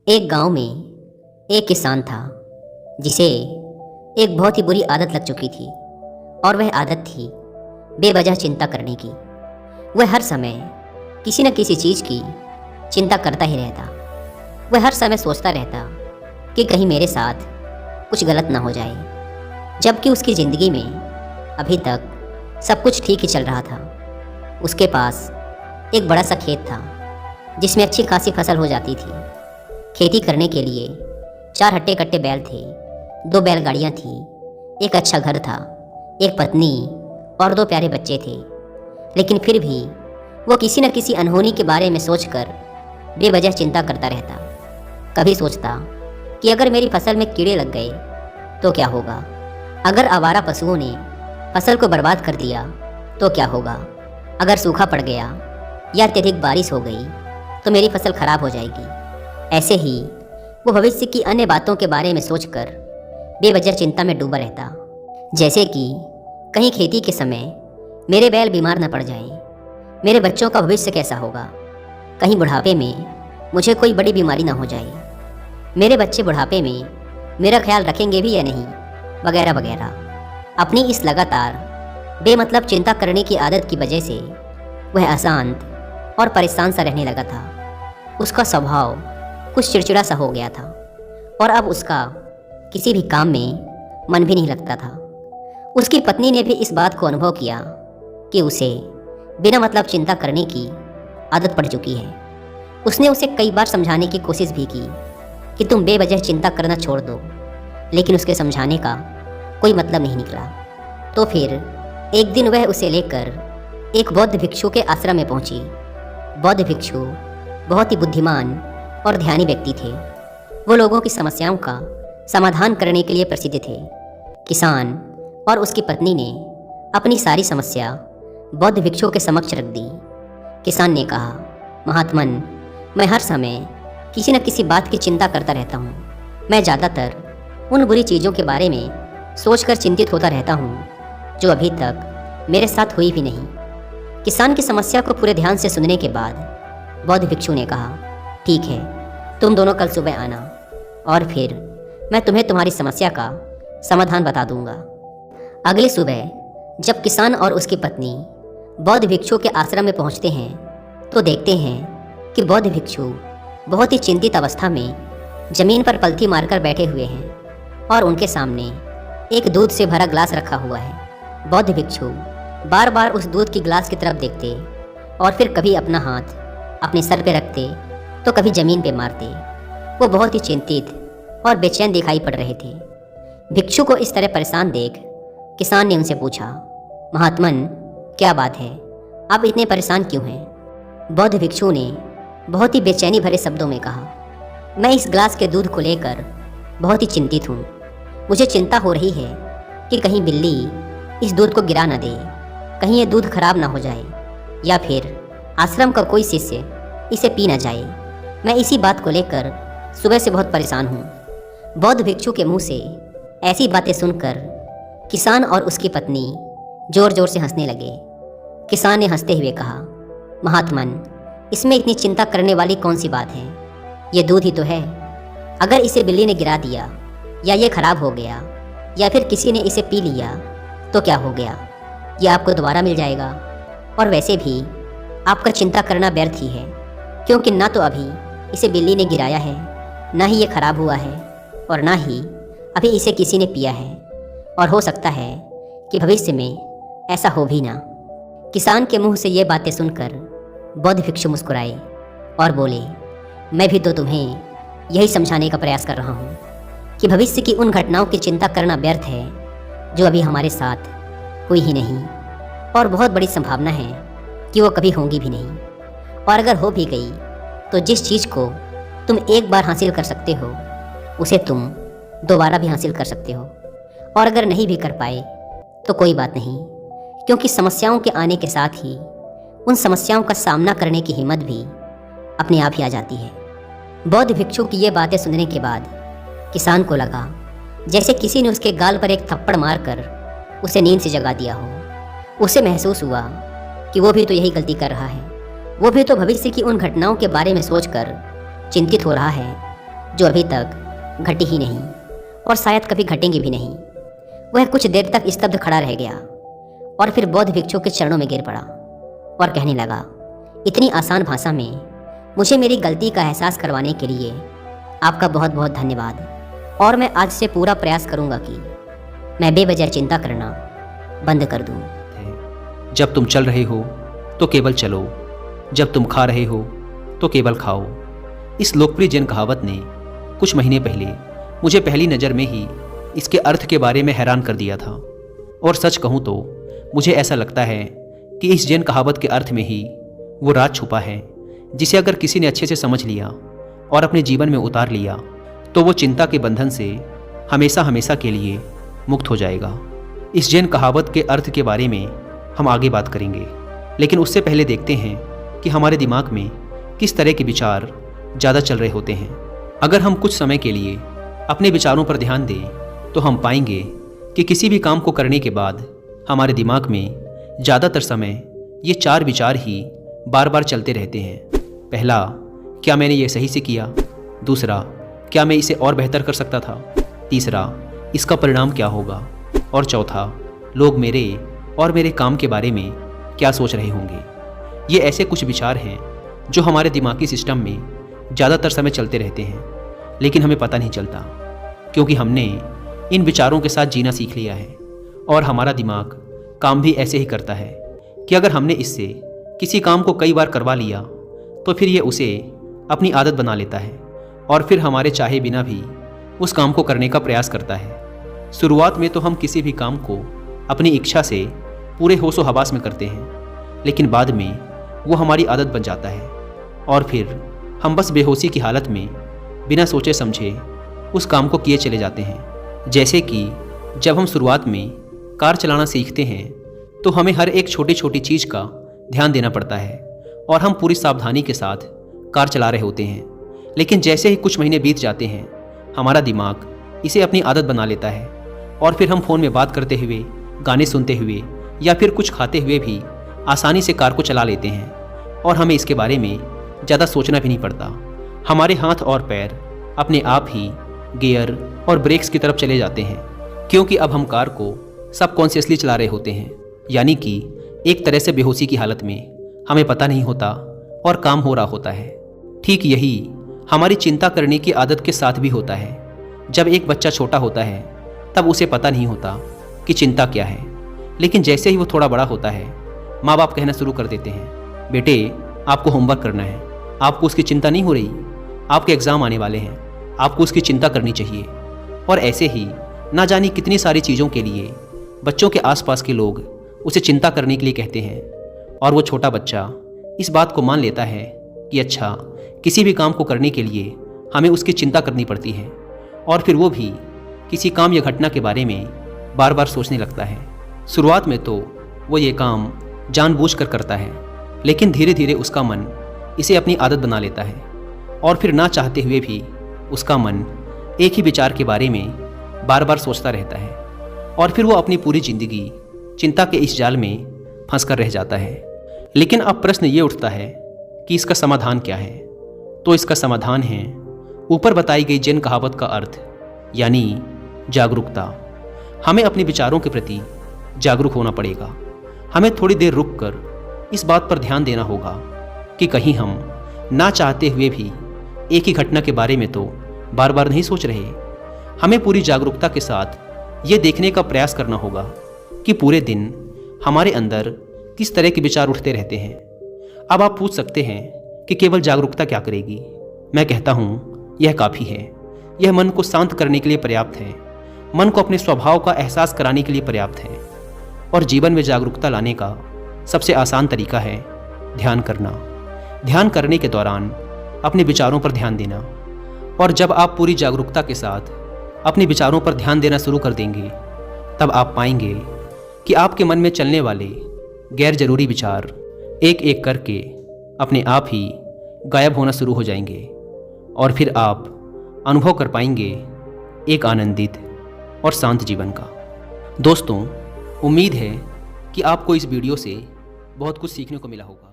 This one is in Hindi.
एक गांव में एक किसान था जिसे एक बहुत ही बुरी आदत लग चुकी थी। और वह आदत थी बेवजह चिंता करने की। वह हर समय किसी न किसी चीज़ की चिंता करता ही रहता। वह हर समय सोचता रहता कि कहीं मेरे साथ कुछ गलत ना हो जाए, जबकि उसकी ज़िंदगी में अभी तक सब कुछ ठीक ही चल रहा था। उसके पास एक बड़ा सा खेत था जिसमें अच्छी खासी फसल हो जाती थी। खेती करने के लिए 4 हट्टे कट्टे बैल थे, 2 बैलगाड़ियाँ थीं, एक अच्छा घर था, एक पत्नी और 2 प्यारे बच्चे थे। लेकिन फिर भी वो किसी न किसी अनहोनी के बारे में सोचकर बेवजह चिंता करता रहता। कभी सोचता कि अगर मेरी फसल में कीड़े लग गए तो क्या होगा, अगर आवारा पशुओं ने फसल को बर्बाद कर दिया तो क्या होगा, अगर सूखा पड़ गया या अत्यधिक बारिश हो गई तो मेरी फसल खराब हो जाएगी। ऐसे ही वो भविष्य की अन्य बातों के बारे में सोचकर बेवजह चिंता में डूबा रहता। जैसे कि कहीं खेती के समय मेरे बैल बीमार न पड़ जाएं, मेरे बच्चों का भविष्य कैसा होगा, कहीं बुढ़ापे में मुझे कोई बड़ी बीमारी ना हो जाए, मेरे बच्चे बुढ़ापे में मेरा ख्याल रखेंगे भी या नहीं, वगैरह वगैरह। अपनी इस लगातार बेमतलब चिंता करने की आदत की वजह से वह अशांत और परेशान सा रहने लगा था। उसका स्वभाव कुछ चिड़चिड़ा सा हो गया था और अब उसका किसी भी काम में मन भी नहीं लगता था। उसकी पत्नी ने भी इस बात को अनुभव किया कि उसे बिना मतलब चिंता करने की आदत पड़ चुकी है। उसने उसे कई बार समझाने की कोशिश भी की कि तुम बेवजह चिंता करना छोड़ दो, लेकिन उसके समझाने का कोई मतलब नहीं निकला। तो फिर एक दिन वह उसे लेकर एक बौद्ध भिक्षु के आश्रम में पहुंची। बौद्ध भिक्षु बहुत ही बुद्धिमान और ध्यानी व्यक्ति थे। वो लोगों की समस्याओं का समाधान करने के लिए प्रसिद्ध थे। किसान और उसकी पत्नी ने अपनी सारी समस्या बौद्ध भिक्षु के समक्ष रख दी। किसान ने कहा, महात्मन, मैं हर समय किसी न किसी बात की चिंता करता रहता हूँ। मैं ज़्यादातर उन बुरी चीज़ों के बारे में सोचकर चिंतित होता रहता हूँ जो अभी तक मेरे साथ हुई भी नहीं। किसान की समस्या को पूरे ध्यान से सुनने के बाद बौद्ध भिक्षु ने कहा, ठीक है, तुम दोनों कल सुबह आना और फिर मैं तुम्हें तुम्हारी समस्या का समाधान बता दूंगा। अगली सुबह जब किसान और उसकी पत्नी बौद्ध भिक्षु के आश्रम में पहुंचते हैं तो देखते हैं कि बौद्ध भिक्षु बहुत ही चिंतित अवस्था में जमीन पर पलथी मारकर बैठे हुए हैं और उनके सामने एक दूध से भरा ग्लास रखा हुआ है। बौद्ध भिक्षु बार बार उस दूध की ग्लास की तरफ देखते और फिर कभी अपना हाथ अपने सर पे रखते तो कभी ज़मीन पे मारते। वो बहुत ही चिंतित और बेचैन दिखाई पड़ रहे थे। भिक्षु को इस तरह परेशान देख किसान ने उनसे पूछा, महात्मन, क्या बात है, आप इतने परेशान क्यों हैं? बौद्ध भिक्षु ने बहुत ही बेचैनी भरे शब्दों में कहा, मैं इस ग्लास के दूध को लेकर बहुत ही चिंतित हूँ। मुझे चिंता हो रही है कि कहीं बिल्ली इस दूध को गिरा न दे, कहीं ये दूध खराब ना हो जाए या फिर आश्रम का कोई शिष्य इसे पी न जाए। मैं इसी बात को लेकर सुबह से बहुत परेशान हूँ। बौद्ध भिक्षु के मुंह से ऐसी बातें सुनकर किसान और उसकी पत्नी जोर जोर से हंसने लगे। किसान ने हंसते हुए कहा, महात्मन, इसमें इतनी चिंता करने वाली कौन सी बात है? ये दूध ही तो है। अगर इसे बिल्ली ने गिरा दिया या ये खराब हो गया या फिर किसी ने इसे पी लिया तो क्या हो गया? ये आपको दोबारा मिल जाएगा। और वैसे भी आपका चिंता करना व्यर्थ ही है, क्योंकि ना तो अभी इसे बिल्ली ने गिराया है, ना ही ये खराब हुआ है और ना ही अभी इसे किसी ने पिया है, और हो सकता है कि भविष्य में ऐसा हो भी ना। किसान के मुंह से ये बातें सुनकर बौद्ध भिक्षु मुस्कुराए और बोले, मैं भी तो तुम्हें यही समझाने का प्रयास कर रहा हूँ कि भविष्य की उन घटनाओं की चिंता करना व्यर्थ है जो अभी हमारे साथ हुई ही नहीं, और बहुत बड़ी संभावना है कि वो कभी होंगी भी नहीं। और अगर हो भी गई तो जिस चीज़ को तुम एक बार हासिल कर सकते हो उसे तुम दोबारा भी हासिल कर सकते हो, और अगर नहीं भी कर पाए तो कोई बात नहीं, क्योंकि समस्याओं के आने के साथ ही उन समस्याओं का सामना करने की हिम्मत भी अपने आप ही आ जाती है। बौद्ध भिक्षु की ये बातें सुनने के बाद किसान को लगा जैसे किसी ने उसके गाल पर एक थप्पड़ मारकर उसे नींद से जगा दिया हो। उसे महसूस हुआ कि वो भी तो यही गलती कर रहा है। वो भी तो भविष्य की उन घटनाओं के बारे में सोचकर चिंतित हो रहा है जो अभी तक घटी ही नहीं और शायद कभी घटेंगी भी नहीं। वह कुछ देर तक स्तब्ध खड़ा रह गया और फिर बौद्ध भिक्षु के चरणों में गिर पड़ा और कहने लगा, इतनी आसान भाषा में मुझे मेरी गलती का एहसास करवाने के लिए आपका बहुत बहुत धन्यवाद। और मैं आज से पूरा प्रयास करूंगा कि मैं बेवजह चिंता करना बंद कर दूं। जब तुम चल रहे हो तो केवल चलो, जब तुम खा रहे हो तो केवल खाओ। इस लोकप्रिय जैन कहावत ने कुछ महीने पहले मुझे पहली नज़र में ही इसके अर्थ के बारे में हैरान कर दिया था। और सच कहूँ तो मुझे ऐसा लगता है कि इस जैन कहावत के अर्थ में ही वो राज छुपा है, जिसे अगर किसी ने अच्छे से समझ लिया और अपने जीवन में उतार लिया तो वो चिंता के बंधन से हमेशा हमेशा के लिए मुक्त हो जाएगा। इस जैन कहावत के अर्थ के बारे में हम आगे बात करेंगे, लेकिन उससे पहले देखते हैं कि हमारे दिमाग में किस तरह के विचार ज़्यादा चल रहे होते हैं। अगर हम कुछ समय के लिए अपने विचारों पर ध्यान दें तो हम पाएंगे कि किसी भी काम को करने के बाद हमारे दिमाग में ज़्यादातर समय ये 4 विचार ही बार बार चलते रहते हैं। पहला, क्या मैंने ये सही से किया? दूसरा, क्या मैं इसे और बेहतर कर सकता था? तीसरा, इसका परिणाम क्या होगा? और चौथा, लोग मेरे और मेरे काम के बारे में क्या सोच रहे होंगे। ये ऐसे कुछ विचार हैं जो हमारे दिमागी सिस्टम में ज़्यादातर समय चलते रहते हैं, लेकिन हमें पता नहीं चलता, क्योंकि हमने इन विचारों के साथ जीना सीख लिया है। और हमारा दिमाग काम भी ऐसे ही करता है कि अगर हमने इससे किसी काम को कई बार करवा लिया तो फिर ये उसे अपनी आदत बना लेता है और फिर हमारे चाहे बिना भी उस काम को करने का प्रयास करता है। शुरुआत में तो हम किसी भी काम को अपनी इच्छा से पूरे होशो हवास में करते हैं, लेकिन बाद में वो हमारी आदत बन जाता है और फिर हम बस बेहोशी की हालत में बिना सोचे समझे उस काम को किए चले जाते हैं। जैसे कि जब हम शुरुआत में कार चलाना सीखते हैं तो हमें हर एक छोटी छोटी चीज़ का ध्यान देना पड़ता है और हम पूरी सावधानी के साथ कार चला रहे होते हैं, लेकिन जैसे ही कुछ महीने बीत जाते हैं हमारा दिमाग इसे अपनी आदत बना लेता है और फिर हम फ़ोन में बात करते हुए, गाने सुनते हुए या फिर कुछ खाते हुए भी आसानी से कार को चला लेते हैं और हमें इसके बारे में ज़्यादा सोचना भी नहीं पड़ता। हमारे हाथ और पैर अपने आप ही गियर और ब्रेक्स की तरफ चले जाते हैं, क्योंकि अब हम कार को सबकॉन्शियसली चला रहे होते हैं, यानी कि एक तरह से बेहोशी की हालत में हमें पता नहीं होता और काम हो रहा होता है। ठीक यही हमारी चिंता करने की आदत के साथ भी होता है। जब एक बच्चा छोटा होता है तब उसे पता नहीं होता कि चिंता क्या है, लेकिन जैसे ही वो थोड़ा बड़ा होता है माँ बाप कहना शुरू कर देते हैं, बेटे आपको होमवर्क करना है, आपको उसकी चिंता नहीं हो रही, आपके एग्ज़ाम आने वाले हैं, आपको उसकी चिंता करनी चाहिए। और ऐसे ही ना जानी कितनी सारी चीज़ों के लिए बच्चों के आसपास के लोग उसे चिंता करने के लिए कहते हैं और वो छोटा बच्चा इस बात को मान लेता है कि अच्छा, किसी भी काम को करने के लिए हमें उसकी चिंता करनी पड़ती है और फिर वो भी किसी काम या घटना के बारे में बार बार सोचने लगता है। शुरुआत में तो वो ये काम जानबूझकर करता है, लेकिन धीरे धीरे उसका मन इसे अपनी आदत बना लेता है और फिर ना चाहते हुए भी उसका मन एक ही विचार के बारे में बार बार सोचता रहता है और फिर वो अपनी पूरी ज़िंदगी चिंता के इस जाल में फंस कर रह जाता है। लेकिन अब प्रश्न ये उठता है कि इसका समाधान क्या है? तो इसका समाधान है ऊपर बताई गई जैन कहावत का अर्थ, यानी जागरूकता। हमें अपने विचारों के प्रति जागरूक होना पड़ेगा। हमें थोड़ी देर रुककर इस बात पर ध्यान देना होगा कि कहीं हम ना चाहते हुए भी एक ही घटना के बारे में तो बार बार नहीं सोच रहे। हमें पूरी जागरूकता के साथ ये देखने का प्रयास करना होगा कि पूरे दिन हमारे अंदर किस तरह के विचार उठते रहते हैं। अब आप पूछ सकते हैं कि केवल जागरूकता क्या करेगी? मैं कहता हूँ यह काफ़ी है। यह मन को शांत करने के लिए पर्याप्त है, मन को अपने स्वभाव का एहसास कराने के लिए पर्याप्त है। और जीवन में जागरूकता लाने का सबसे आसान तरीका है ध्यान करना। ध्यान करने के दौरान अपने विचारों पर ध्यान देना, और जब आप पूरी जागरूकता के साथ अपने विचारों पर ध्यान देना शुरू कर देंगे तब आप पाएंगे कि आपके मन में चलने वाले गैर जरूरी विचार एक एक करके अपने आप ही गायब होना शुरू हो जाएंगे और फिर आप अनुभव कर पाएंगे एक आनंदित और शांत जीवन का। दोस्तों, उम्मीद है कि आपको इस वीडियो से बहुत कुछ सीखने को मिला होगा।